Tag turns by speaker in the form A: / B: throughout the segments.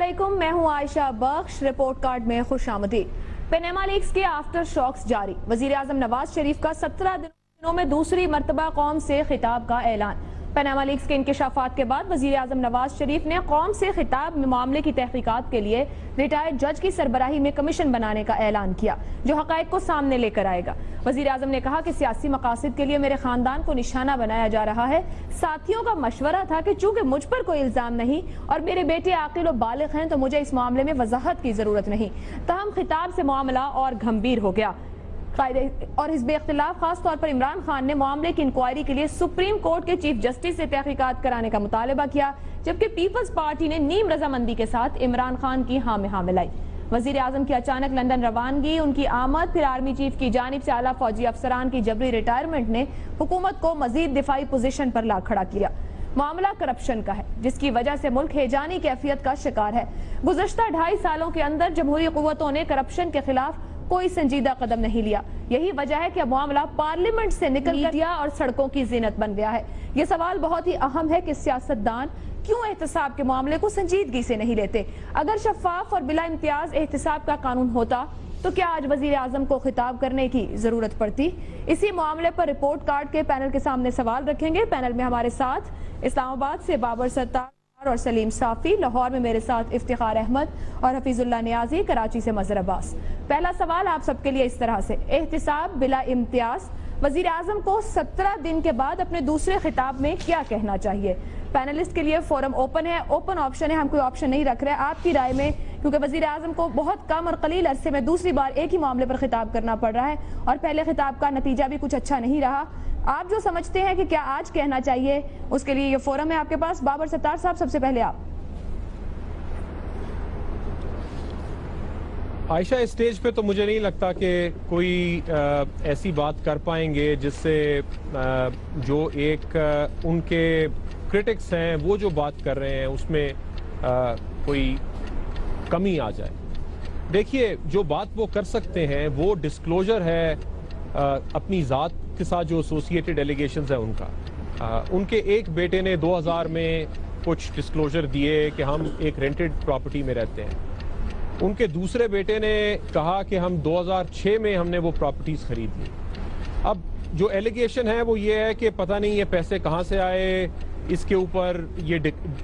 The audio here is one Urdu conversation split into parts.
A: علیکم، میں ہوں عائشہ بخش۔ رپورٹ کارڈ میں خوش آمدید۔ پیناما لیکس کے آفٹر شاکس جاری۔ وزیر اعظم نواز شریف کا 17 دنوں میں دوسری مرتبہ قوم سے خطاب کا اعلان۔ پیناما لیکس کے انکشافات کے بعد وزیر اعظم نواز شریف نے قوم سے خطاب میں معاملے کی تحقیقات کے لیے ریٹائرڈ جج کی سربراہی میں کمیشن بنانے کا اعلان کیا، جو حقائق کو سامنے لے کر آئے گا۔ وزیر اعظم نے کہا کہ سیاسی مقاصد کے لیے میرے خاندان کو نشانہ بنایا جا رہا ہے۔ ساتھیوں کا مشورہ تھا کہ چونکہ مجھ پر کوئی الزام نہیں اور میرے بیٹے عاقل و بالغ ہیں تو مجھے اس معاملے میں وضاحت کی ضرورت نہیں۔ تاہم خطاب سے معاملہ اور گھمبیر ہو گیا۔ اور حزب اختلاف خاص طور پر عمران خان نے معاملے کی انکوائری کے لیے سپریم کورٹ کے چیف جسٹس سے تحقیقات کرانے کا مطالبہ کیا، جبکہ پیپلز پارٹی نے نیم رضامندی کے ساتھ عمران خان کی ہاں میں ہاں ملائی۔ وزیر اعظم کی اچانک لندن روانگی، ان کی آمد، پھر آرمی چیف کی جانب سے اعلیٰ فوجی افسران کی جبری ریٹائرمنٹ نے حکومت کو مزید دفاعی پوزیشن پر لا کھڑا کیا۔ معاملہ کرپشن کا ہے، جس کی وجہ سے ملک ہیجانی کیفیت کا شکار ہے۔ گزشتہ 2.5 سالوں کے اندر جمہوری قوتوں نے کرپشن کے خلاف کوئی سنجیدہ قدم نہیں لیا۔ یہی وجہ ہے کہ اب معاملہ پارلیمنٹ سے نکل میڈیا اور سڑکوں کی زینت بن گیا ہے۔ یہ سوال بہت ہی اہم ہے کہ سیاستدان کیوں احتساب کے معاملے کو سنجیدگی سے نہیں لیتے؟ اگر شفاف اور بلا امتیاز احتساب کا قانون ہوتا تو کیا آج وزیر اعظم کو خطاب کرنے کی ضرورت پڑتی؟ اسی معاملے پر رپورٹ کارڈ کے پینل کے سامنے سوال رکھیں گے۔ پینل میں ہمارے ساتھ اسلام آباد سے بابر ستار اور سلیم صافی، لاہور میں میرے ساتھ افتخار احمد اور حفیظ اللہ نیازی، کراچی سے مظہر عباس۔ پہلا سوال آپ سب کے لیے اس طرح سے، احتساب بلا امتیاز وزیر اعظم کو 17 دن کے بعد اپنے دوسرے خطاب میں کیا کہنا چاہیے؟ پینلسٹ کے لیے فورم اوپن ہے، اوپن آپشن ہے، ہم کوئی آپشن نہیں رکھ رہے۔ آپ کی رائے میں، کیونکہ وزیر اعظم کو بہت کم اور قلیل عرصے میں دوسری بار ایک ہی معاملے پر خطاب کرنا پڑ رہا ہے اور پہلے خطاب کا نتیجہ بھی کچھ اچھا نہیں رہا، آپ جو سمجھتے ہیں کہ کیا آج کہنا چاہیے، اس کے لیے یہ فورم ہے آپ کے پاس۔ بابر ستار صاحب، سب سے پہلے آپ۔
B: عائشہ، اس سٹیج پہ تو مجھے نہیں لگتا کہ کوئی ایسی بات کر پائیں گے جس سے جو ایک ان کے کرٹکس ہیں وہ جو بات کر رہے ہیں اس میں کوئی کمی آ جائے۔ دیکھیے، جو بات وہ کر سکتے ہیں وہ ڈسکلوجر ہے اپنی ذات کے ساتھ جو ایسوسیٹڈ ایلیگیشنز ہیں ان کا۔ ان کے ایک بیٹے نے 2000 میں کچھ ڈسکلوجر دیے کہ ہم ایک رینٹڈ پراپرٹی میں رہتے ہیں۔ ان کے دوسرے بیٹے نے کہا کہ ہم 2006 میں ہم نے وہ پراپرٹیز خرید لی۔ اب جو ایلیگیشن ہے وہ یہ ہے کہ پتہ نہیں یہ پیسے کہاں سے آئے، اس کے اوپر یہ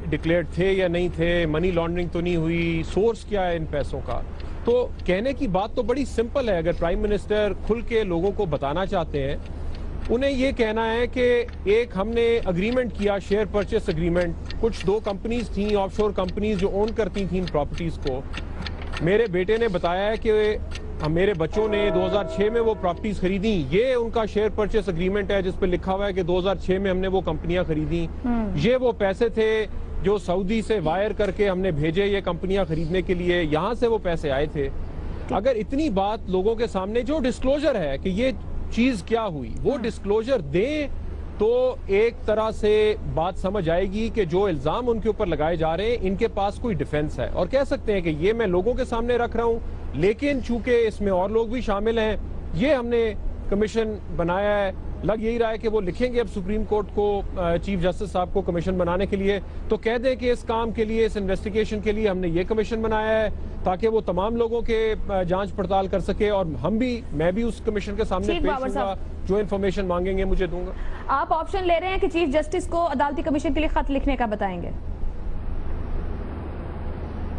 B: ڈکلیئرڈ تھے یا نہیں تھے، منی لانڈرنگ تو نہیں ہوئی، سورس کیا ہے ان پیسوں کا۔ تو کہنے کی بات تو بڑی سمپل ہے۔ اگر پرائم منسٹر کھل کے لوگوں کو بتانا چاہتے ہیں، انہیں یہ کہنا ہے کہ ایک ہم نے اگریمنٹ کیا، شیئر پرچیس اگریمنٹ، کچھ 2 کمپنیز تھیں آف شور کمپنیز جو اون کرتی تھیں ان پراپرٹیز کو۔ میرے بیٹے نے بتایا ہے کہ میرے بچوں نے 2006 میں وہ پراپرٹیز خریدیں، یہ ان کا شیئر پرچیس اگریمنٹ ہے جس پہ لکھا ہوا ہے کہ 2006 میں ہم نے وہ کمپنیاں خریدیں، یہ وہ پیسے تھے جو سعودی سے وائر کر کے ہم نے بھیجے یہ کمپنیاں خریدنے کے لیے، یہاں سے وہ پیسے آئے تھے۔ اگر اتنی بات لوگوں کے سامنے جو ڈسکلوجر ہے کہ یہ چیز کیا ہوئی وہ ڈسکلوجر دیں تو ایک طرح سے بات سمجھ آئے گی کہ جو الزام ان کے اوپر لگائے جا رہے ہیں ان کے پاس کوئی ڈیفنس ہے، اور کہہ سکتے ہیں کہ یہ میں لوگوں کے سامنے رکھ رہا ہوں لیکن چونکہ اس میں اور لوگ بھی شامل ہیں، یہ ہم نے کمیشن بنایا ہے۔ لگ یہی رہا ہے کہ وہ لکھیں گے اب سپریم کورٹ کو، چیف جسٹس صاحب کو کمیشن بنانے کے لیے، تو کہہ دیں کہ اس کام کے لیے، اس انویسٹیگیشن کے لیے ہم نے یہ کمیشن بنایا ہے تاکہ وہ تمام لوگوں کے جانچ پڑتال کر سکے، اور میں بھی اس کمیشن کے سامنے پیش ہوں گا، جو انفارمیشن مانگیں گے مجھے دوں گا۔
A: آپ آپشن لے رہے ہیں کہ چیف جسٹس کو عدالتی کمیشن کے لیے خط لکھنے کا بتائیں گے؟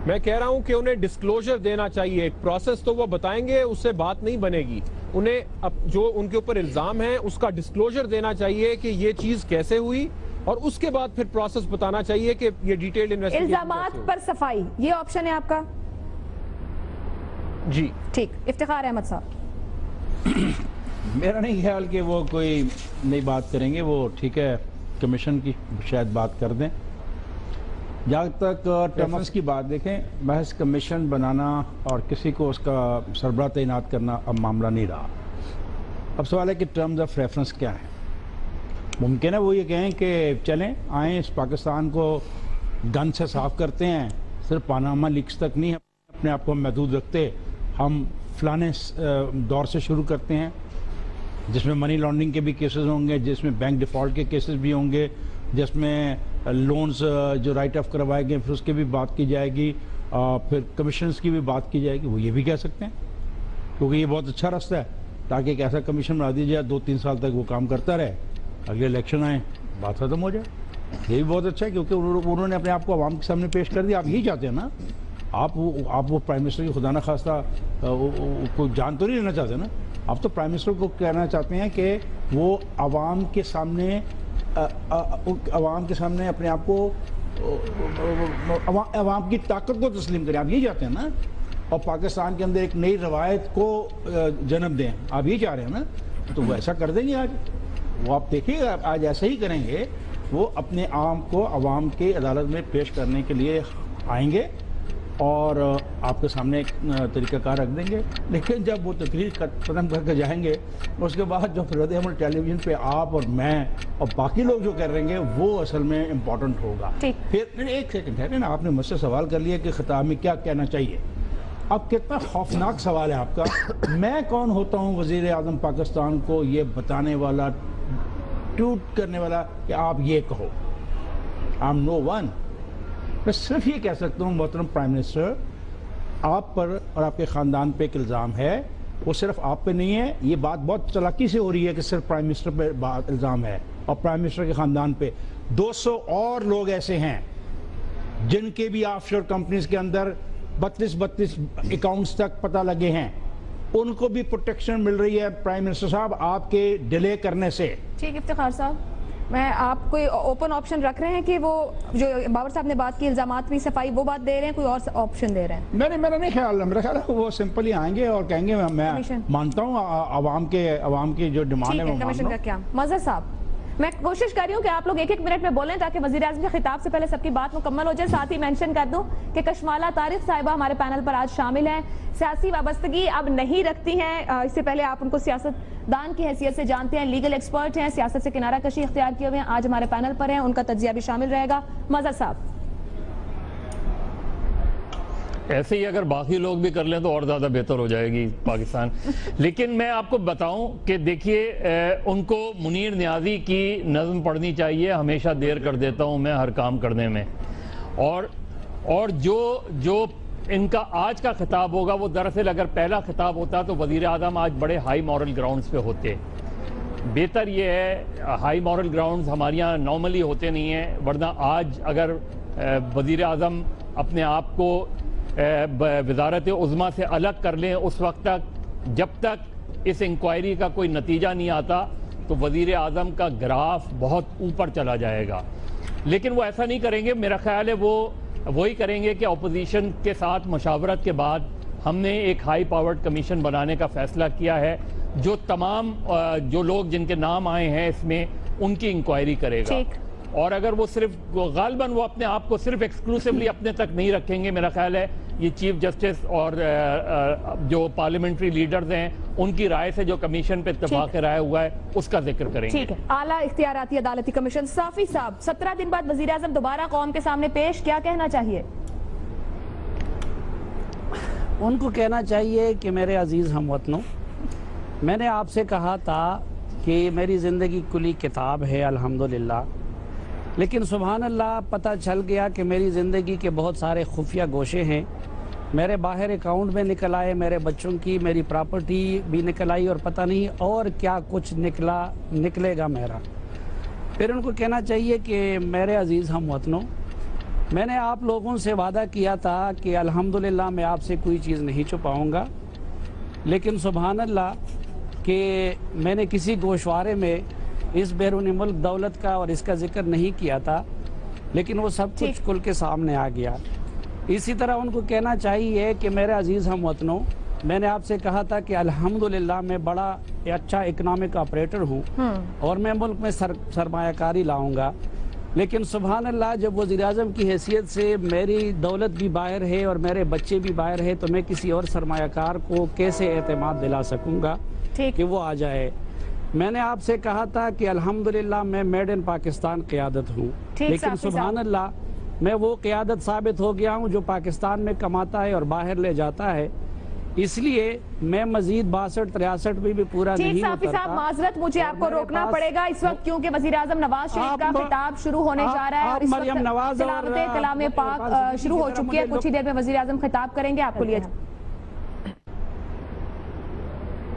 B: میں کہہ رہا ہوں کہ انہیں ڈسکلوجر دینا چاہیے، ایک پروسیس تو وہ بتائیں گے، اس سے بات نہیں بنے گی۔ انہیں جو ان کے اوپر الزام ہے اس کا ڈسکلوجر دینا چاہیے کہ یہ چیز کیسے ہوئی، اور اس کے بعد پھر پروسیس بتانا چاہیے کہ یہ ڈیٹیلڈ انویسٹیگیشن۔
A: الزامات پر صفائی، یہ آپشن ہے آپ کا؟
B: جی
A: ٹھیک۔ افتخار احمد صاحب۔
C: میرا نہیں خیال کہ وہ کوئی نئی بات کریں گے، وہ ٹھیک ہے کمیشن کی شاید بات کر دیں۔ جہاں تک ٹرمز کی بات دیکھیں، محض کمیشن بنانا اور کسی کو اس کا سربراہ تعینات کرنا اب معاملہ نہیں رہا۔ اب سوال ہے کہ ٹرمز آف ریفرنس کیا ہیں۔ ممکن ہے وہ یہ کہیں کہ چلیں آئیں اس پاکستان کو گن سے صاف کرتے ہیں، صرف پاناما لیکس تک نہیں، اپنے آپ کو محدود رکھتے، ہم فلانے دور سے شروع کرتے ہیں جس میں منی لانڈرنگ کے بھی کیسز ہوں گے، جس میں بینک ڈیفالٹ کے کیسز بھی ہوں گے، جس میں لونز جو رائٹ آف کروائے گئے پھر اس کی بھی بات کی جائے گی، پھر کمیشنز کی بھی بات کی جائے گی، وہ یہ بھی کہہ سکتے ہیں، کیونکہ یہ بہت اچھا راستہ ہے تاکہ ایک ایسا کمیشن بنا دیا جائے 2-3 سال تک وہ کام کرتا رہے، اگلے الیکشن آئیں بات ختم ہو جائے. یہ بھی بہت اچھا ہے کیونکہ انہوں نے اپنے آپ کو عوام کے سامنے پیش کر دیا. آپ یہی چاہتے ہیں نا، آپ وہ پرائم منسٹر کی خدا نہ خواستہ کوئی جان تو نہیں لینا چاہتے نا. آپ تو پرائم منسٹر کو کہنا چاہتے ہیں کہ وہ عوام کے سامنے اپنے آپ کو عوام کی طاقت کو تسلیم کریں. آپ یہی چاہتے ہیں نا، اور پاکستان کے اندر ایک نئی روایت کو جنم دیں. آپ یہی چاہ رہے ہیں نا، تو وہ ایسا کر دیں گے. آج وہ آپ دیکھیے گا، آج ایسا ہی کریں گے. وہ اپنے عام کو عوام کے عدالت میں پیش کرنے کے لیے آئیں گے اور آپ کے سامنے ایک طریقہ کار رکھ دیں گے. لیکن جب وہ تقریر ختم کر کے جائیں گے، اس کے بعد جو رد عمل ٹیلی ویژن پہ آپ اور میں اور باقی لوگ جو کر رہیں گے وہ اصل میں امپورٹنٹ ہوگا. پھر ایک سیکنڈ ہے نا، آپ نے مجھ سے سوال کر لیا کہ خطاب میں کیا کہنا چاہیے. اب کتنا خوفناک سوال ہے آپ کا. میں کون ہوتا ہوں وزیر اعظم پاکستان کو یہ بتانے والا، ٹوٹ کرنے والا کہ آپ یہ کہو. I'm no one. میں صرف یہ کہہ سکتا ہوں محترم پرائم منسٹر، آپ پر اور آپ کے خاندان پہ ایک الزام ہے. وہ صرف آپ پہ نہیں ہے، یہ بات بہت چلاکی سے ہو رہی ہے کہ صرف پرائم منسٹر پہ الزام ہے اور پرائم منسٹر کے خاندان پہ. 200 اور لوگ ایسے ہیں جن کے بھی آف شور کمپنیز کے اندر 32 اکاؤنٹس تک پتہ لگے ہیں. ان کو بھی پروٹیکشن مل رہی ہے پرائم منسٹر صاحب آپ کے ڈیلے کرنے سے.
A: ٹھیک افتخار صاحب، میں آپ کوئی اوپن آپشن رکھ رہے ہیں کہ وہ جو بابر صاحب نے بات کی الزامات بھی صفائی وہ بات دے رہے ہیں، کوئی اور آپشن دے رہے ہیں؟
C: میرا نہیں خیال ہے. میرا خیال ہے وہ سمپلی آئیں گے اور کہیں گے میں مانتا ہوں عوام کے جو ڈیمانڈ ہے وہ
A: کمیشن کا کیا. مظہر صاحب، میں کوشش کر رہی ہوں کہ آپ لوگ 1-1 منٹ میں بولیں تاکہ وزیر اعظم کے خطاب سے پہلے سب کی بات مکمل ہو جائے. ساتھ ہی مینشن کر دوں کہ کشمالہ طارق صاحبہ ہمارے پینل پر آج شامل ہیں. سیاسی وابستگی اب نہیں رکھتی ہیں، اس سے پہلے آپ ان کو سیاست دان کی حیثیت سے جانتے ہیں، لیگل ایکسپرٹ ہیں، سیاست سے کنارہ کشی اختیار کیے ہوئے ہیں. آج ہمارے پینل پر ہیں، ان کا تجزیہ بھی شامل رہے گا. مظہر صاحب،
D: ایسے ہی اگر باقی لوگ بھی کر لیں تو اور زیادہ بہتر ہو جائے گی پاکستان. لیکن میں آپ کو بتاؤں کہ دیکھیے، ان کو منیر نیازی کی نظم پڑھنی چاہیے. ہمیشہ دیر کر دیتا ہوں میں ہر کام کرنے میں. اور جو ان کا آج کا خطاب ہوگا وہ دراصل اگر پہلا خطاب ہوتا تو وزیر اعظم آج بڑے ہائی مورل گراؤنڈز پہ ہوتے. بہتر یہ ہے، ہائی مورل گراؤنڈز ہمارے یہاں نارملی ہوتے نہیں ہیں، ورنہ آج اگر وزیر اعظم اپنے آپ کو وزارت عظمیٰ سے الگ کر لیں اس وقت تک، جب تک اس انکوائری کا کوئی نتیجہ نہیں آتا تو وزیر اعظم کا گراف بہت اوپر چلا جائے گا. لیکن وہ ایسا نہیں کریں گے. میرا خیال ہے وہی کریں گے کہ اپوزیشن کے ساتھ مشاورت کے بعد ہم نے ایک ہائی پاورڈ کمیشن بنانے کا فیصلہ کیا ہے جو تمام جو لوگ جن کے نام آئے ہیں اس میں ان کی انکوائری کرے گا. اور اگر وہ صرف غالباً وہ اپنے آپ کو صرف ایکسکلوسیولی اپنے تک نہیں رکھیں گے، میرا خیال ہے یہ چیف جسٹس اور جو پارلیمنٹری لیڈرز ہیں ان کی رائے سے جو کمیشن پہ اتفاق رائے ہوا ہے اس کا ذکر کریں گے.
A: ٹھیک ہے. اعلیٰ اختیاراتی عدالتی کمیشن، صافی صاحب 17 دن بعد وزیر اعظم دوبارہ قوم کے سامنے پیش، کیا کہنا چاہیے؟
E: ان کو کہنا چاہیے کہ میرے عزیز ہم وطنوں، میں نے آپ سے کہا تھا کہ میری زندگی کلی کتاب ہے الحمدللہ، لیکن سبحان اللہ پتہ چل گیا کہ میری زندگی کے بہت سارے خفیہ گوشے ہیں. میرے باہر اکاؤنٹ میں نکل آئے، میرے بچوں کی میری پراپرٹی بھی نکل آئی اور پتہ نہیں اور کیا کچھ نکلے گا میرا. پھر ان کو کہنا چاہیے کہ میرے عزیز ہم وطنوں، میں نے آپ لوگوں سے وعدہ کیا تھا کہ الحمدللہ میں آپ سے کوئی چیز نہیں چھپاؤں گا، لیکن سبحان اللہ کہ میں نے کسی گوشوارے میں اس بیرون ملک دولت کا اور اس کا ذکر نہیں کیا تھا، لیکن وہ سب کچھ کھل کے سامنے آ گیا. اسی طرح ان کو کہنا چاہیے کہ میرے عزیز ہم وطنوں، میں نے آپ سے کہا تھا کہ الحمدللہ میں بڑا اچھا اکنامک آپریٹر ہوں اور میں ملک میں سرمایہ کاری لاؤں گا، لیکن سبحان اللہ جب وزیر اعظم کی حیثیت سے میری دولت بھی باہر ہے اور میرے بچے بھی باہر ہے تو میں کسی اور سرمایہ کار کو کیسے اعتماد دلا سکوں گا کہ وہ آ جائے. میں نے آپ سے کہا تھا کہ الحمدللہ میں میڈ ان پاکستان قیادت ہوں، لیکن سبحان اللہ میں وہ قیادت ثابت ہو گیا ہوں جو پاکستان میں کماتا ہے اور باہر لے جاتا ہے. اس لیے میں مزید 62-63 میں بھی پورا
A: ٹھیک
E: نہیں
A: صافی
E: اترتا.
A: صاحب معذرت مجھے
E: اور
A: آپ کو
E: میرے
A: روکنا
E: پاس-
A: پڑے گا اس وقت کیونکہ وزیراعظم نواز شریف کا
E: آپ-
A: خطاب شروع ہونے جا رہا ہے اور
E: آپ
A: اس
E: مریم نواز
A: وقت
E: اور
A: تلاوت کلام پاک
E: صدیقی
A: شروع ہو
E: کی طرح
A: چکی ہے.
E: مجھے
A: کچھ ہی دیر میں وزیراعظم خطاب کریں گے. آپ کو لیے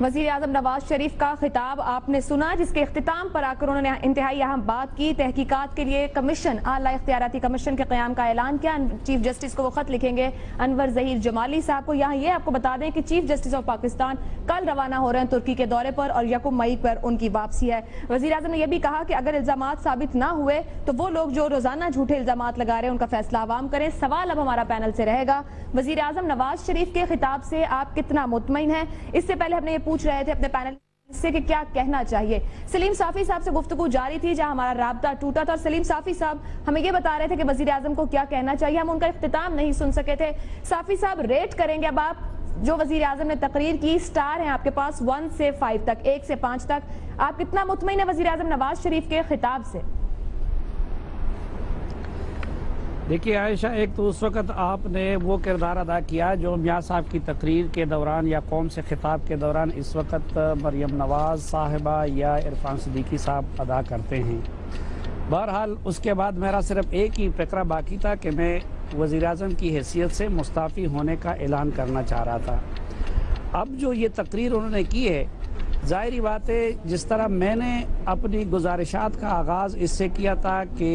A: وزیراعظم نواز شریف کا خطاب آپ نے سنا جس کے اختتام پر آ کر انہوں نے انتہائی اہم بات کی. تحقیقات کے لیے کمیشن اعلیٰ اختیاراتی کمیشن کے قیام کا اعلان کیا. چیف جسٹس کو وہ خط لکھیں گے انور ظہیر جمالی صاحب کو. یہاں یہ آپ کو بتا دیں کہ چیف جسٹس آف پاکستان کل روانہ ہو رہے ہیں ترکی کے دورے پر اور 1 مئی پر ان کی واپسی ہے. وزیراعظم نے یہ بھی کہا کہ اگر الزامات ثابت نہ ہوئے تو وہ لوگ جو روزانہ جھوٹے الزامات لگا رہے ہیں ان کا فیصلہ عوام کریں. سوال اب ہمارا پینل سے رہے گا وزیراعظم نواز شریف کے خطاب سے آپ کتنا مطمئن ہیں. اس سے پہلے ہم نے یہ پوچھ رہے تھے اپنے پینل سے کہ کیا کہنا چاہیے. سلیم صافی صاحب سے گفتگو جاری تھی جہاں ہمارا رابطہ ٹوٹا تھا اور سلیم صافی صاحب ہمیں یہ بتا رہے تھے کہ وزیراعظم کو کیا کہنا چاہیے. ہم ان کا اختتام نہیں سن سکے تھے. صافی صاحب ریٹ کریں گے اب آپ جو وزیراعظم نے تقریر کی. سٹار ہیں آپ کے پاس 1 سے 5 تک 1 سے 5 تک. آپ کتنا مطمئن ہیں وزیراعظم نواز شریف کے خطاب سے؟
E: دیکھیے عائشہ ایک تو اس وقت آپ نے وہ کردار ادا کیا جو میاں صاحب کی تقریر کے دوران یا قوم سے خطاب کے دوران اس وقت مریم نواز صاحبہ یا عرفان صدیقی صاحب ادا کرتے ہیں. بہرحال اس کے بعد میرا صرف ایک ہی فقرہ باقی تھا کہ میں وزیراعظم کی حیثیت سے مستعفی ہونے کا اعلان کرنا چاہ رہا تھا. اب جو یہ تقریر انہوں نے کی ہے ظاہری بات ہے جس طرح میں نے اپنی گزارشات کا آغاز اس سے کیا تھا کہ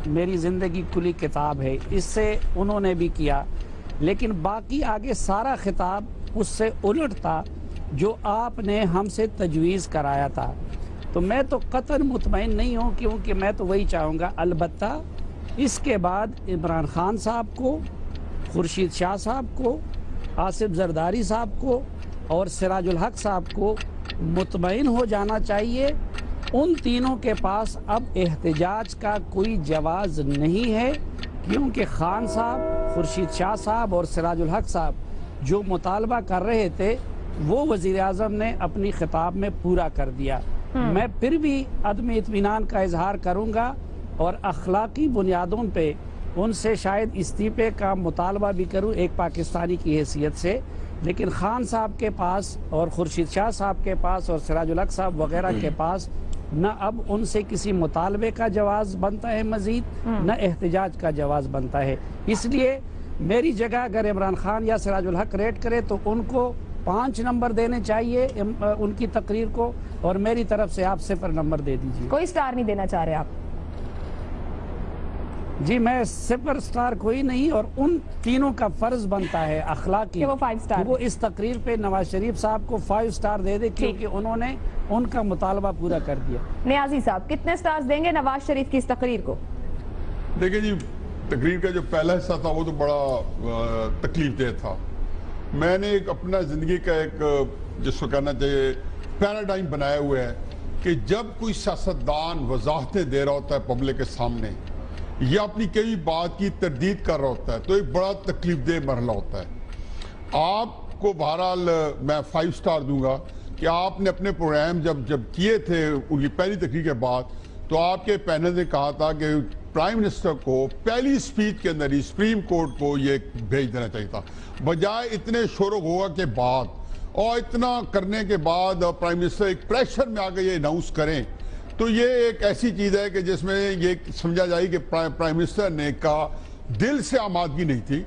E: میری زندگی کلی کتاب ہے اس سے انہوں نے بھی کیا لیکن باقی آگے سارا خطاب اس سے الٹ تھا جو آپ نے ہم سے تجویز کرایا تھا. تو میں تو قطعاً مطمئن نہیں ہوں کیونکہ میں تو وہی چاہوں گا. البتہ اس کے بعد عمران خان صاحب کو خورشید شاہ صاحب کو آصف زرداری صاحب کو اور سراج الحق صاحب کو مطمئن ہو جانا چاہیے. ان تینوں کے پاس اب احتجاج کا کوئی جواز نہیں ہے کیونکہ خان صاحب خورشید شاہ صاحب اور سراج الحق صاحب جو مطالبہ کر رہے تھے وہ وزیراعظم نے اپنی خطاب میں پورا کر دیا. میں پھر بھی عدم اطمینان کا اظہار کروں گا اور اخلاقی بنیادوں پہ ان سے شاید استعفے کا مطالبہ بھی کروں ایک پاکستانی کی حیثیت سے. لیکن خان صاحب کے پاس اور خورشید شاہ صاحب کے پاس اور سراج الحق صاحب وغیرہ کے پاس نہ اب ان سے کسی مطالبے کا جواز بنتا ہے مزید نہ احتجاج کا جواز بنتا ہے. اس لیے میری جگہ اگر عمران خان یا سراج الحق ریٹ کرے تو ان کو 5 نمبر دینے چاہیے ان کی تقریر کو اور میری طرف سے آپ 0 نمبر دے دیجیے.
A: کوئی سٹار نہیں دینا چاہ رہے آپ؟
E: جی میں 0 سٹار کوئی نہیں اور ان تینوں کا فرض بنتا ہے اخلاقی
A: کہ وہ 5 سٹار
E: وہ اس تقریر پہ نواز شریف صاحب کو 5 سٹار دے دے کیونکہ انہوں نے ان کا مطالبہ پورا کر دیا.
A: نیازی صاحب کتنے سٹارز دیں گے نواز شریف کی اس تقریر کو؟
F: دیکھیں جی تقریر کا جو پہلا حصہ تھا وہ تو بڑا تکلیف دہ تھا. میں نے ایک اپنا زندگی کا ایک جس کو کہنا چاہیے پیراڈائم بنایا ہوا ہے کہ جب کوئی سیاستدان وضاحتیں دے رہا ہوتا ہے پبلک کے سامنے یا اپنی کئی بات کی تردید کر رہا ہوتا ہے تو ایک بڑا تکلیف دہ مرحلہ ہوتا ہے. آپ کو بہرحال میں 5 سٹار دوں گا کہ آپ نے اپنے پروگرام جب کیے تھے ان کی پہلی تقریر کے بعد تو آپ کے پینل نے کہا تھا کہ پرائم منسٹر کو پہلی سپیچ کے اندر ہی سپریم کورٹ کو یہ بھیج دینا چاہیے تھا بجائے اتنے شور و غوغا کے بعد اور اتنا کرنے کے بعد پرائم منسٹر ایک پریشر میں آگے یہ اناؤنس کریں تو یہ ایک ایسی چیز ہے کہ جس میں یہ سمجھا جائے کہ پرائم منسٹر نے کا دل سے آمادگی نہیں تھی.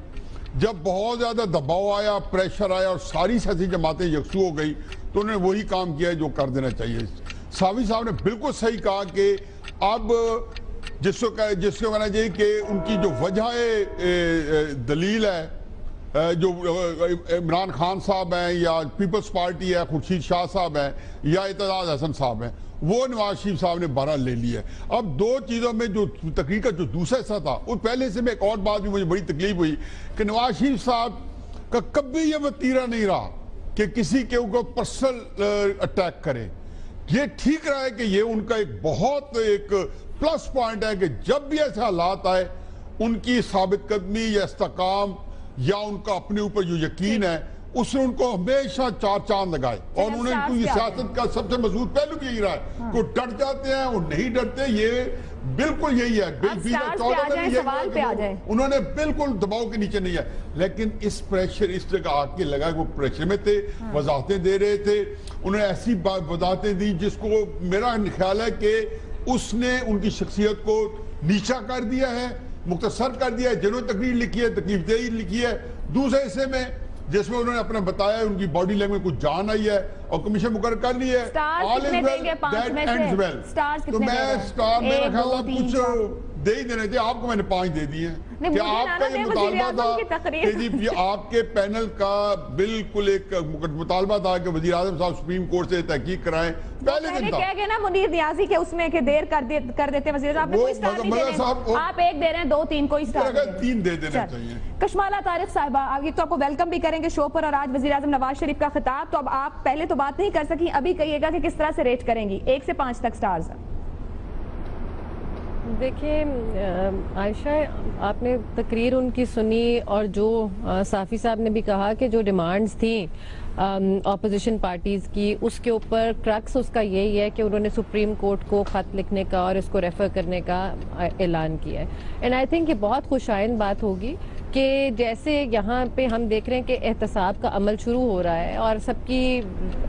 F: جب بہت زیادہ دباؤ آیا پریشر آیا اور ساری سیاسی جماعتیں یکسو ہو گئی تو انہوں نے وہی کام کیا جو کر دینا چاہیے. صافی صاحب نے بالکل صحیح کہا کہ اب جس کو کہنا چاہیے کہ ان کی جو وجہ دلیل ہے جو عمران خان صاحب ہیں یا پیپلز پارٹی ہے خورشید شاہ صاحب ہیں یا اعتزاز احسن صاحب ہیں وہ نواز شریف صاحب نے 12 لے لی ہے. اب 2 چیزوں میں جو تقریر کا جو دوسرا حصہ تھا وہ پہلے سے میں ایک اور بات بھی مجھے بڑی تکلیف ہوئی کہ نواز شریف صاحب کا کبھی یہ وتیرہ نہیں رہا کہ کسی کے اوپر پرسنل اٹیک کرے. یہ ٹھیک رہا ہے کہ یہ ان کا ایک بہت ایک پلس پوائنٹ ہے کہ جب بھی ایسے حالات آئے ان کی ثابت قدمی یا استحکام یا ان کا اپنے اوپر جو یقین ہے اس نے ان کو ہمیشہ 4 چاند لگائے اور انہوں نے سیاست کا سب سے مضبوط پہلو بھی یہی رہا ہے. وہ ڈٹ جاتے ہیں وہ نہیں ڈرتے. یہ بالکل یہی ہے
A: سٹارز پہ آ جائیں، سوال پہ آ جائیں۔
F: انہوں نے بالکل دباؤ کے نیچے نہیں ہے، لیکن اس پریشر اس طرح آ کے لگا کہ وہ پریشر میں تھے، وضاحتیں دے رہے تھے، انہوں نے ایسی وضاحتیں دی جس کو میرا خیال ہے کہ اس نے ان کی شخصیت کو نیچا کر دیا ہے، مختصر کر دیا ہے۔ جنہوں نے تقریر لکھی ہے، تکلیف دہی لکھی ہے، دوسرے حصے میں جس میں انہوں نے اپنا بتایا ان کی باڈی لینگویج کچھ جان آئی ہے اور کمیشن مقرر کر لی ہے۔ تو میں سٹار میرا خیال ہے کچھ دے ہی دینے تھے، آپ کو میں نے 5 دے دیے ہیں کہ آپ کا یہ مطالبہ تھا کہ جی آپ کے پینل کا بالکل ایک مطالبہ تھا کہ وزیر اعظم صاحب سپریم کورٹ سے تحقیق کرائیں، پہلے دن تھا۔
A: کہہ گئے نا منیر نیازی کے اس میں کہ دیر کر دیتے وزیر اعظم، آپ نے کوئی سٹار نہیں دینے، آپ 1 دے رہے ہیں، 2 3 کوئی سٹار نہیں،
F: 3 دے دینے چاہیے۔
A: کشمالہ طارق صاحبہ آگے تو آپ کو ویلکم بھی کریں گے شو پر، اور آج وزیر اعظم نواز شریف کا خطاب، تو اب آپ پہلے تو بات نہیں کر سکی، ابھی کہیے گا کہ کس طرح سے ریٹ کریں گی 1 سے 5 تک سٹارز؟
G: دیکھیں عائشہ، آپ نے تقریر ان کی سنی اور جو صافی صاحب نے بھی کہا کہ جو ڈیمانڈز تھیں اپوزیشن پارٹیز کی، اس کے اوپر کرکس اس کا یہی ہے کہ انہوں نے سپریم کورٹ کو خط لکھنے کا اور اس کو ریفر کرنے کا اعلان کیا ہے۔ اینڈ آئی تھنک یہ بہت خوش آئند بات ہوگی کہ جیسے یہاں پہ ہم دیکھ رہے ہیں کہ احتساب کا عمل شروع ہو رہا ہے اور سب کی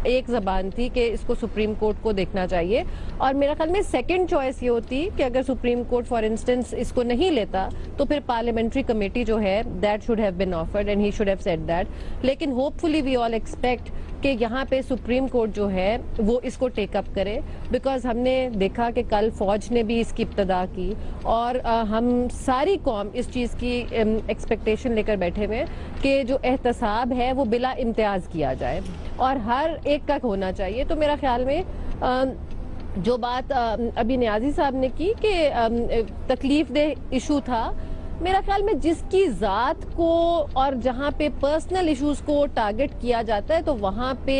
G: ایک زبان تھی کہ اس کو سپریم کورٹ کو دیکھنا چاہیے، اور میرا خیال میں سیکنڈ چوائس یہ ہوتی کہ اگر سپریم کورٹ فار انسٹنس اس کو نہیں لیتا تو پھر پارلیمنٹری کمیٹی جو ہے that should have been offered and he should have said that, لیکن ہوپ فلی وی آل ایکسپیکٹ کہ یہاں پہ سپریم کورٹ جو ہے وہ اس کو ٹیک اپ کرے، بیکاز ہم نے دیکھا کہ کل فوج نے بھی اس کی ابتدا کی، اور ہم ساری قوم اس چیز کی ایکسپیکٹیشن لے کر بیٹھے ہوئے کہ جو احتساب ہے وہ بلا امتیاز کیا جائے اور ہر ایک کا ہونا چاہیے۔ تو میرا خیال میں جو بات ابھی نیازی صاحب نے کی کہ تکلیف دہ ایشو تھا، میرا خیال میں جس کی ذات کو اور جہاں پہ پرسنل ایشوز کو ٹارگٹ کیا جاتا ہے تو وہاں پہ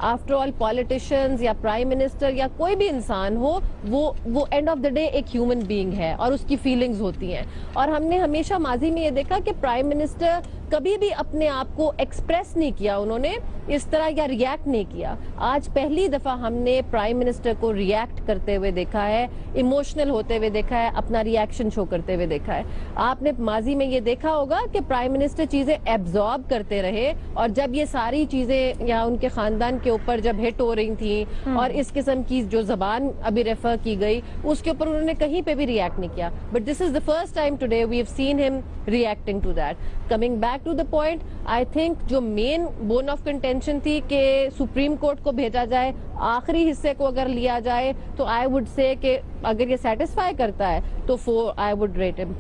G: آفٹر آل پولیٹیشنز یا پرائم منسٹر یا کوئی بھی انسان ہو، وہ اینڈ آف دا ڈے ایک ہیومن بینگ ہے اور اس کی فیلنگز ہوتی ہیں، اور ہم نے ہمیشہ ماضی میں یہ دیکھا کہ پرائم منسٹر کبھی بھی اپنے آپ کو ایکسپریس نہیں کیا، انہوں نے اس طرح یا ریاکٹ نہیں کیا۔ آج پہلی دفعہ ہم نے پرائم منسٹر کو ریاکٹ کرتے ہوئے دیکھا ہے، ایموشنل ہوتے ہوئے دیکھا ہے، اپنا ریاکشن شو کرتے ہوئے دیکھا ہے۔ آپ نے ماضی میں یہ دیکھا ہوگا کہ پرائم منسٹر چیزیں ایبزارب کرتے رہے، اور جب یہ ساری چیزیں یا ان کے خاندان کے اوپر جب ہٹ ہو رہی تھیں اور اس قسم کی جو زبان ابھی ریفر کی گئی اس کے اوپر انہوں نے کہیں پہ بھی ریاکٹ نہیں کیا، but this is the first time today we have seen him reacting to that. Coming back to the point, I think جو مین بون آف کنٹینشن تھی کہ سپریم کورٹ کو بھیجا جائے، آخری حصے کو اگر لیا جائے تو آئی وڈ سے کہ اگر یہ سیٹسفائی کرتا ہے تو 4 آئی وڈ ریٹ ہم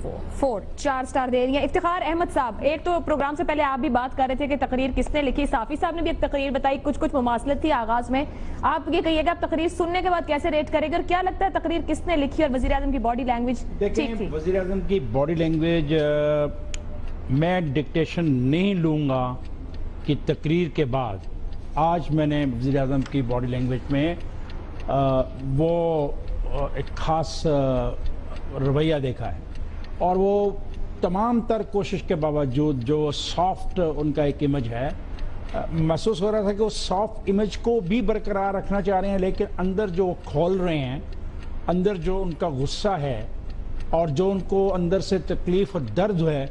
G: 4
A: 4 سٹار دے رہی ہیں۔ افتخار احمد صاحب، ایک تو پروگرام سے پہلے آپ بھی بات کر رہے تھے کہ تقریر کس نے لکھی، صافی صاحب نے بھی ایک تقریر بتائی، کچھ مماثلت تھی آغاز میں، آپ یہ کہیے گا آپ تقریر سننے کے بعد کیسے ریٹ کرے گا، اور کیا لگتا ہے تقریر کس نے لکھی اور وزیر اعظم کی باڈی لینگویج ٹھیک تھی؟
C: وزیر اعظم کی باڈی لینگویج میں ڈکٹیشن نہیں لوں گا کہ تقریر کے بعد آج میں نے وزیر اعظم کی باڈی لینگویج میں وہ ایک خاص رویہ دیکھا ہے، اور وہ تمام تر کوشش کے باوجود جو سافٹ ان کا ایک امیج ہے، محسوس ہو رہا تھا کہ وہ سافٹ امیج کو بھی برقرار رکھنا چاہ رہے ہیں، لیکن اندر جو وہ کھول رہے ہیں، اندر جو ان کا غصہ ہے اور جو ان کو اندر سے تکلیف اور درد ہے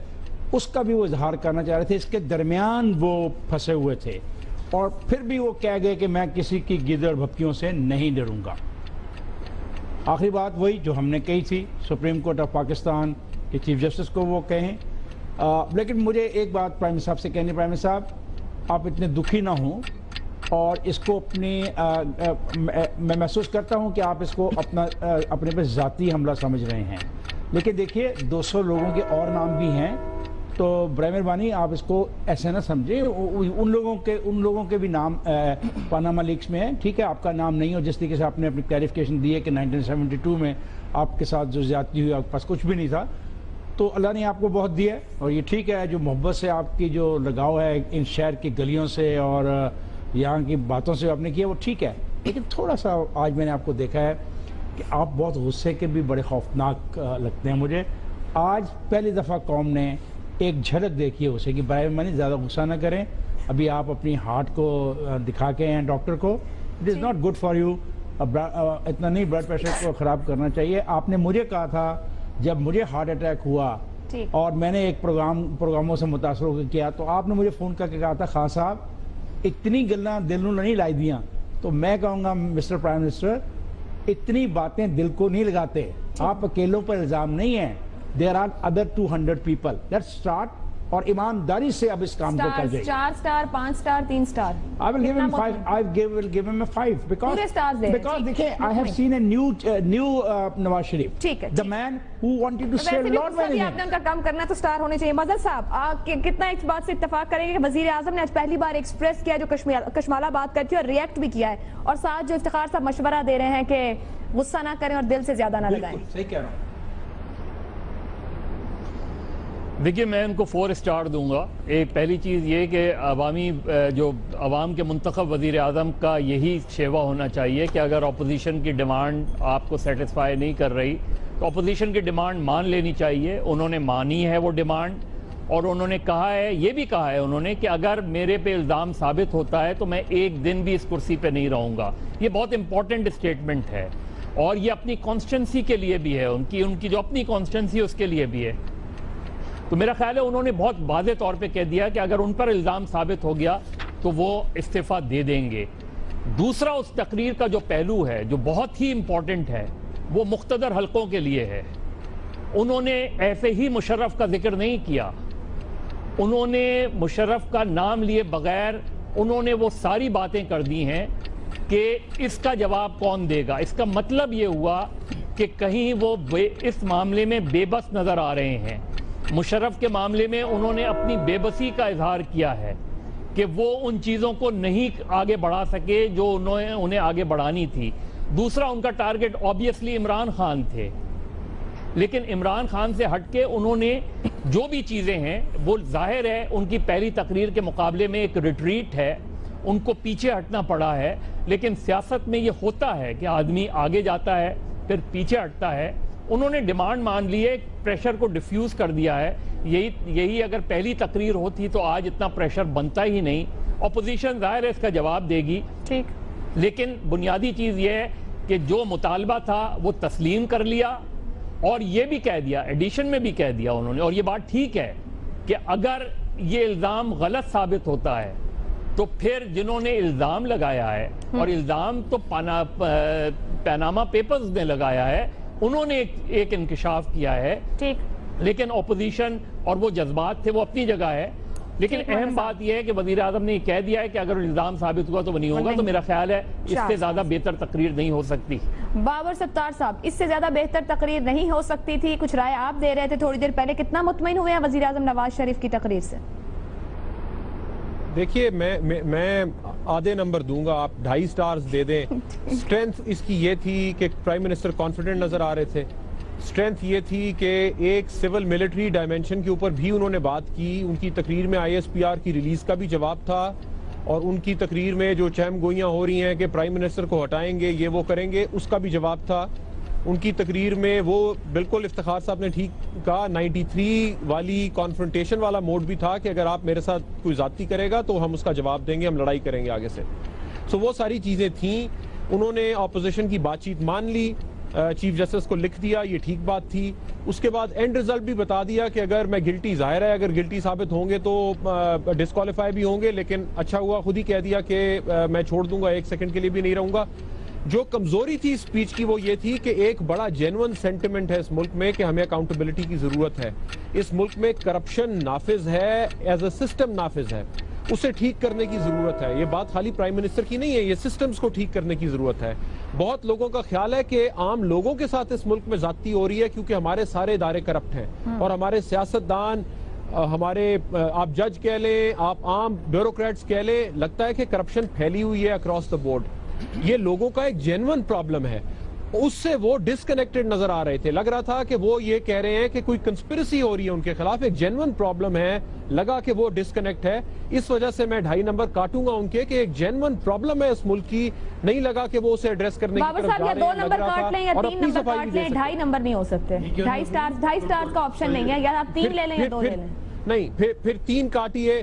C: اس کا بھی وہ اظہار کرنا چاہ رہے تھے، اس کے درمیان وہ پھنسے ہوئے تھے، اور پھر بھی وہ کہہ گئے کہ میں کسی کی گیدڑ بھپکیوں سے نہیں ڈروں گا۔ آخری بات وہی جو ہم نے کہی تھی سپریم کورٹ آف پاکستان کے چیف جسٹس کو وہ کہیں، لیکن مجھے ایک بات پرائم منسٹر صاحب سے کہنی، پرائم منسٹر صاحب آپ اتنے دکھی نہ ہوں، اور اس کو اپنی میں محسوس کرتا ہوں کہ آپ اس کو اپنے پہ ذاتی حملہ سمجھ رہے ہیں، لیکن دیکھیے 200 لوگوں کے اور نام بھی ہیں، تو برائے مہربانی آپ اس کو ایسے نہ سمجھیں، ان لوگوں کے بھی نام پاناما لیکس میں ہے، ٹھیک ہے، آپ کا نام نہیں ہو، جس طریقے سے آپ نے اپنی کلیریفیکیشن دی ہے کہ 1972 میں آپ کے ساتھ جو زیادتی ہوئی آپ کے پاس کچھ بھی نہیں تھا، تو اللہ نے آپ کو بہت دیا ہے، اور یہ ٹھیک ہے جو محبت سے آپ کی جو لگاؤ ہے ان شہر کی گلیوں سے اور یہاں کی باتوں سے آپ نے کیا وہ ٹھیک ہے، لیکن تھوڑا سا آج میں نے آپ کو دیکھا ہے کہ آپ بہت غصے کے بھی بڑے خوفناک لگتے ہیں مجھے۔ آج پہلی دفعہ قوم نے ایک جھلک دیکھی ہے اسے کہ برائے مہربانی زیادہ غصہ نہ کریں، ابھی آپ اپنی ہارٹ کو دکھا کے ہیں ڈاکٹر کو، it is not good for you, اتنا نہیں بلڈ پریشر کو خراب کرنا چاہیے. آپ نے مجھے کہا تھا جب مجھے ہارٹ اٹیک ہوا اور میں نے ایک پروگراموں سے متاثر ہو کے کیا تو آپ نے مجھے فون کر کے کہا تھا خان صاحب اتنی گلاں دل نوں نہیں لائی دیاں. تو میں کہوں گا مسٹر پرائم منسٹر اتنی باتیں دل کو نہیں لگاتے. آپ اکیلوں پر الزام نہیں ہیں. There are other 200 people. Let's start اور ایمانداری سے اب اس کام کو کر جائے.
A: 4 star 5 star 3 star.
C: I will give him 5. I will give him a 5 because دیکھیں I have seen a new Nawaz Sharif.
A: ٹھیک ہے.
C: The man who wanted to say a lot many things.
A: آپ نے ان کا کام کرنا تو سٹار ہونے چاہیے. مظہر صاحب کتنا اس بات سے اتفاق کریں گے کہ وزیر اعظم نے آج پہلی بار ایکسپریس کیا جو کشمالہ بات کرتی ہے اور ریئیکٹ بھی کیا ہے اور ساتھ جو افتخار صاحب مشورہ دے رہے ہیں کہ غصہ نہ کریں اور دل سے زیادہ نہ لگائیں.
C: صحیح کہہ رہا ہوں.
D: دیکھیے میں ان کو 4 سٹار دوں گا. ایک پہلی چیز یہ کہ عوام کے منتخب وزیر اعظم کا یہی شیوا ہونا چاہیے کہ اگر اپوزیشن کی ڈیمانڈ آپ کو سیٹسفائی نہیں کر رہی تو اپوزیشن کی ڈیمانڈ مان لینی چاہیے. انہوں نے مانی ہے وہ ڈیمانڈ اور انہوں نے کہا ہے یہ بھی کہا ہے انہوں نے کہ اگر میرے پہ الزام ثابت ہوتا ہے تو میں ایک دن بھی اس کرسی پہ نہیں رہوں گا. یہ بہت امپورٹنٹ اسٹیٹمنٹ ہے اور یہ اپنی کانسٹیٹنسی کے لیے بھی ہے. ان کی جو اپنی کانسٹیٹنسی ہے اس کے لیے بھی ہے. تو میرا خیال ہے انہوں نے بہت واضح طور پہ کہہ دیا کہ اگر ان پر الزام ثابت ہو گیا تو وہ استعفیٰ دے دیں گے. دوسرا اس تقریر کا جو پہلو ہے جو بہت ہی امپورٹنٹ ہے وہ مقتدر حلقوں کے لیے ہے. انہوں نے ایسے ہی مشرف کا ذکر نہیں کیا. انہوں نے مشرف کا نام لیے بغیر انہوں نے وہ ساری باتیں کر دی ہیں کہ اس کا جواب کون دے گا. اس کا مطلب یہ ہوا کہ کہیں وہ اس معاملے میں بے بس نظر آ رہے ہیں. مشرف کے معاملے میں انہوں نے اپنی بے بسی کا اظہار کیا ہے کہ وہ ان چیزوں کو نہیں آگے بڑھا سکے جو انہیں آگے بڑھانی تھی. دوسرا ان کا ٹارگٹ آبویسلی عمران خان تھے لیکن عمران خان سے ہٹ کے انہوں نے جو بھی چیزیں ہیں وہ ظاہر ہے ان کی پہلی تقریر کے مقابلے میں ایک ریٹریٹ ہے. ان کو پیچھے ہٹنا پڑا ہے لیکن سیاست میں یہ ہوتا ہے کہ آدمی آگے جاتا ہے پھر پیچھے ہٹتا ہے. انہوں نے ڈیمانڈ مان لی ہے پریشر کو ڈیفیوز کر دیا ہے. یہی اگر پہلی تقریر ہوتی تو آج اتنا پریشر بنتا ہی نہیں. اپوزیشن ظاہر ہے اس کا جواب دے گی ٹھیک لیکن بنیادی چیز یہ ہے کہ جو مطالبہ تھا وہ تسلیم کر لیا اور یہ بھی کہہ دیا ایڈیشن میں بھی کہہ دیا انہوں نے اور یہ بات ٹھیک ہے کہ اگر یہ الزام غلط ثابت ہوتا ہے تو پھر جنہوں نے الزام لگایا ہے اور الزام تو پاناما پیپرز نے لگایا ہے انہوں نے ایک انکشاف کیا ہے لیکن اپوزیشن اور وہ جذبات تھے وہ اپنی جگہ ہے. لیکن اہم بات یہ ہے کہ وزیر اعظم نے یہ کہہ دیا ہے کہ اگر الزام ثابت ہوا تو وہ نہیں ہوگا. تو میرا خیال ہے اس سے زیادہ بہتر تقریر نہیں ہو سکتی.
A: بابر ستار صاحب اس سے زیادہ بہتر تقریر نہیں ہو سکتی تھی. کچھ رائے آپ دے رہے تھے تھوڑی دیر پہلے. کتنا مطمئن ہوئے ہیں وزیر اعظم نواز شریف کی تقریر سے؟
B: دیکھیے میں آدھے نمبر دوں گا. آپ 2.5 سٹارز دے دیں. سٹرینتھ اس کی یہ تھی کہ پرائم منسٹر کانفیڈنٹ نظر آ رہے تھے. سٹرینتھ یہ تھی کہ ایک سول ملٹری ڈائمنشن کے اوپر بھی انہوں نے بات کی. ان کی تقریر میں ISPR کی ریلیز کا بھی جواب تھا اور ان کی تقریر میں جو چہم گوئیاں ہو رہی ہیں کہ پرائم منسٹر کو ہٹائیں گے یہ وہ کریں گے اس کا بھی جواب تھا. ان کی تقریر میں وہ بالکل افتخار صاحب نے ٹھیک کہا 93 والی کانفرنٹیشن والا موڈ بھی تھا کہ اگر آپ میرے ساتھ کوئی زیادتی کرے گا تو ہم اس کا جواب دیں گے, ہم لڑائی کریں گے آگے سے. سو وہ ساری چیزیں تھیں. انہوں نے اپوزیشن کی بات چیت مان لی, چیف جسٹس کو لکھ دیا, یہ ٹھیک بات تھی. اس کے بعد اینڈ رزلٹ بھی بتا دیا کہ اگر میں گلٹی, ظاہر ہے اگر گلٹی ثابت ہوں گے تو ڈسکوالیفائی بھی ہوں گے, لیکن اچھا ہوا خود ہی کہہ دیا کہ میں چھوڑ دوں گا, ایک سیکنڈ کے لیے بھی نہیں رہوں گا. جو کمزوری تھی اسپیچ کی وہ یہ تھی کہ ایک بڑا جینون سینٹیمنٹ ہے اس ملک میں کہ ہمیں اکاؤنٹیبلٹی کی ضرورت ہے. اس ملک میں کرپشن نافذ ہے, ایز اے سسٹم نافذ ہے, اسے ٹھیک کرنے کی ضرورت ہے. یہ بات خالی پرائم منسٹر کی نہیں ہے, یہ سسٹمز کو ٹھیک کرنے کی ضرورت ہے. بہت لوگوں کا خیال ہے کہ عام لوگوں کے ساتھ اس ملک میں زیادتی ہو رہی ہے کیونکہ ہمارے سارے ادارے کرپٹ ہیں اور ہمارے سیاستدان, ہمارے آپ جج کہہ لیں, آپ عام بیوروکریٹس کہہ لیں, لگتا ہے کہ کرپشن پھیلی ہوئی ہے اکراس دا بورڈ. یہ لوگوں کا ایک جینون پرابلم ہے. اس سے وہ ڈسکنیکٹڈ نظر آ رہے تھے. لگ رہا تھا کہ وہ یہ کہہ رہے ہیں کہ کوئی کنسپریسی ہو رہی ہے ان کے خلاف, ایک جینون پرابلم ہے. لگا کہ وہ ڈسکنیکٹ ہے. اس وجہ سے میں 2.5 نمبر کاٹوں گا ان کے کہ ایک جینون پرابلم ہے اس ملک کی. نہیں لگا کہ وہ اسے ایڈریس کرنے کی طرف جا رہے ہیں.
A: 2 نمبر کاٹ لیں یا 3 نمبر کاٹ لیں, 2.5 نمبر نہیں ہو سکتے. 2.5 سٹارز کا آپشن نہیں ہے, یا آپ 3 لے لیں یا 2 لے لیں.
B: نہیں, پھر 3 کاٹیے.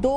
A: 2